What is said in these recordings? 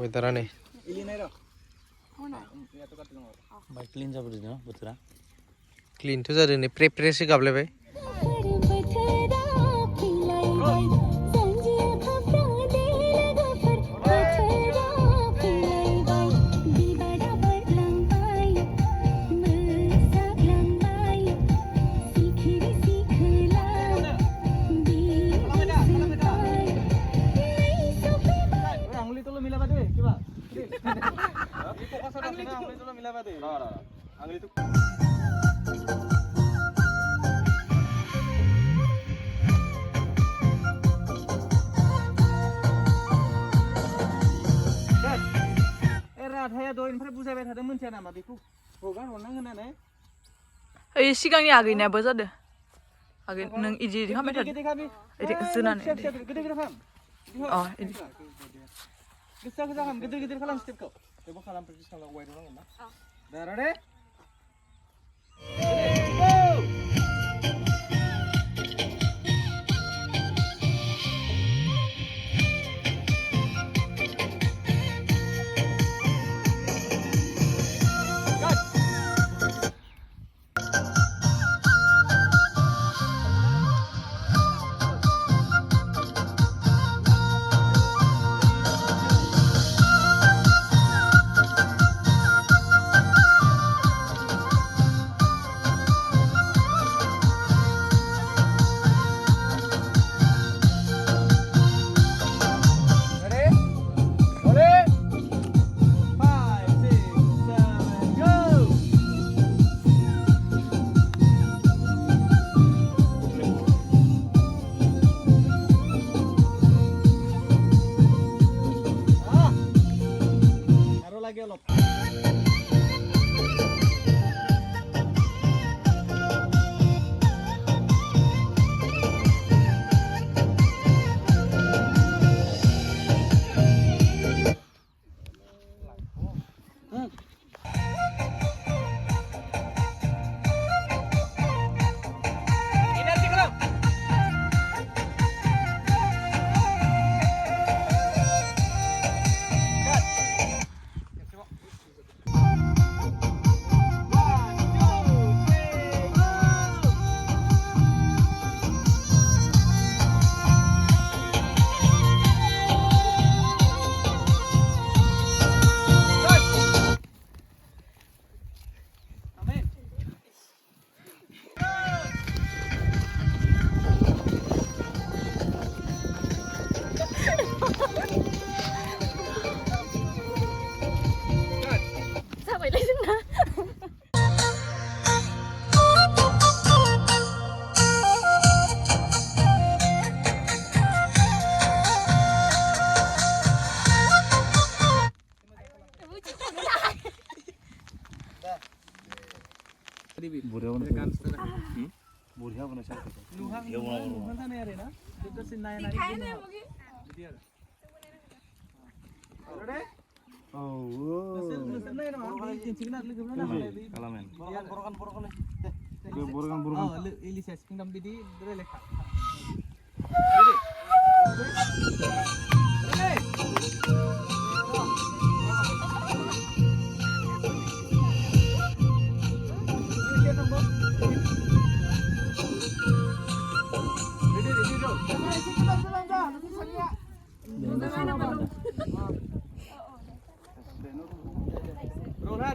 वेदारानो bye clean जाबोदों ना बोथोरा क्लीनथ' जादों नै प्रे प्रेसो गाबलायबाय ओइ सिगांनि आगैनायाबो जादों आगै नों इदि खालामबाय थादो इदि जोनानै अ इदि गोसा गोसा खालाम गिदिर गिदिर खालाम स्टेपखौ बेबो खालाम प्रेक्टिस खालाम वाइड नांगोन ना दा रेडि बुढ़िया बना सकते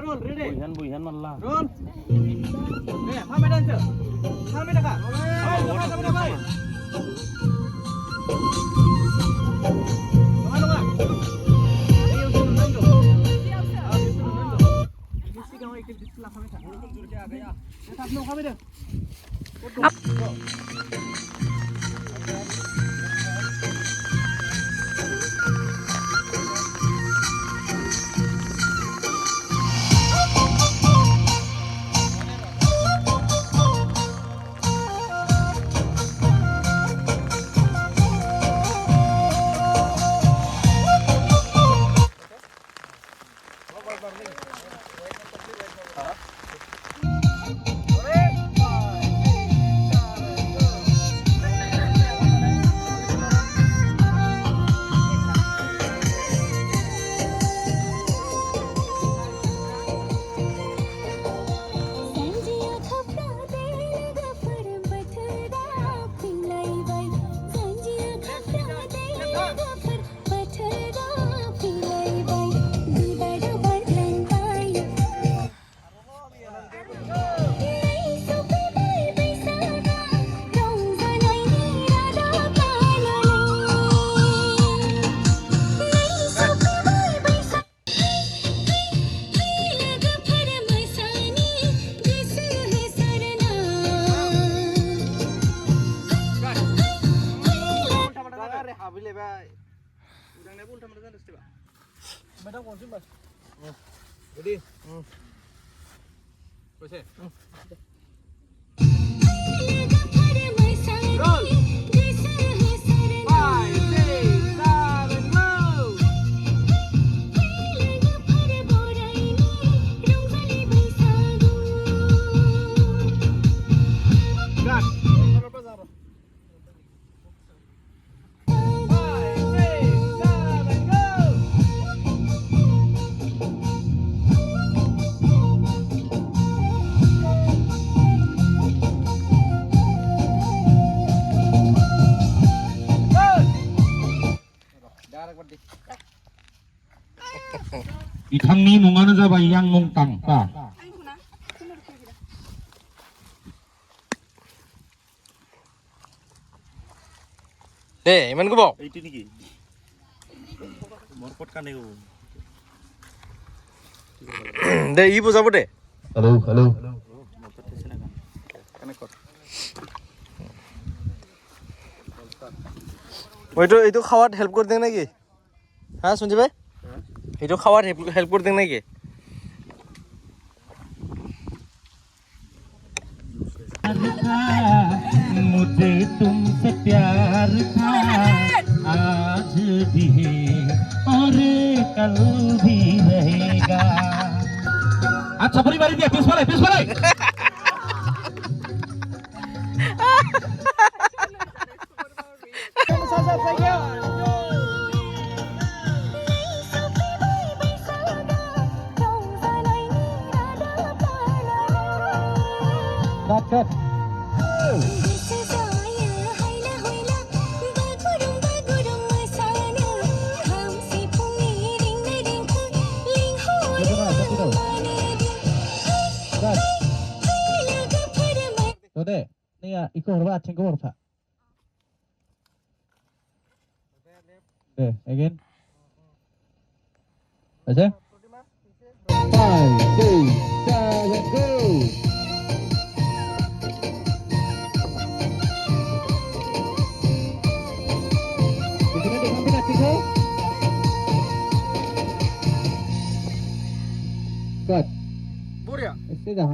roll ready buihan malah roll nih sampai dan tuh sampai dah kak sampai dah baik kemana ini usul nando usul nando ini sih kamu ikut di sebelah kami tak tetap no kami dah ไม่ต้องวนขึ้นไปดูดิไปเช่Itangni mungana jaba yang mungtang pa. Iman ko ba? এইটো নেকি মোৰ ক'ত কানে গ'ল দে ই বুজাব দে Hello, hello. মোৰ তাত আছে না কানেক্ট কৰ এইটো খাওয়াত হেল্প কৰি দেং নেকি হ্যাঁ সঞ্জীৱ ভাই এইটো খাওয়াত হেল্প কৰি দেং নেকি मुझे तुमसे प्यार था आज भी है और कल भी रहेगा अच्छा बड़ी बारी दिया पिस वाले cut Deh, nih ya, ikut hormat, cengkok hormat. Deh, again. Aja. 5, 6, 7, go. Cut. Buria. Este dah.